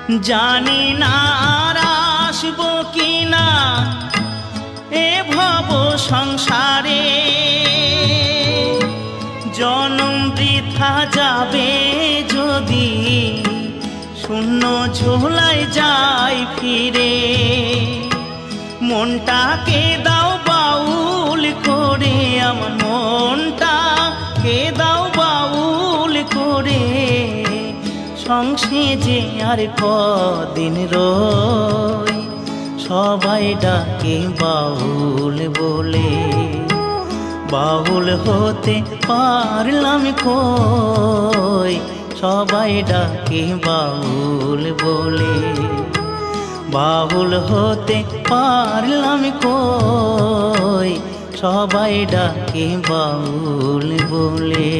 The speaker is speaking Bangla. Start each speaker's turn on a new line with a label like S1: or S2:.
S1: জানি না আর আসবো কিনা এ ভব সংসারে, জনম বৃথা যাবে যদি শূন্য ঝোলায় যাই ফিরে। মনটাকে দাও বাউল করে, আমার মনটাকে দাও বাউল করে, সংসে যে আর কদিন রই, সবাই ডাকে বাউল বলে। বাউল হতে পারলাম কই, সবাই ডাকে বাউল বলে। বাউল হতে পারলাম কই, সবাই ডাকে বাউল বলে।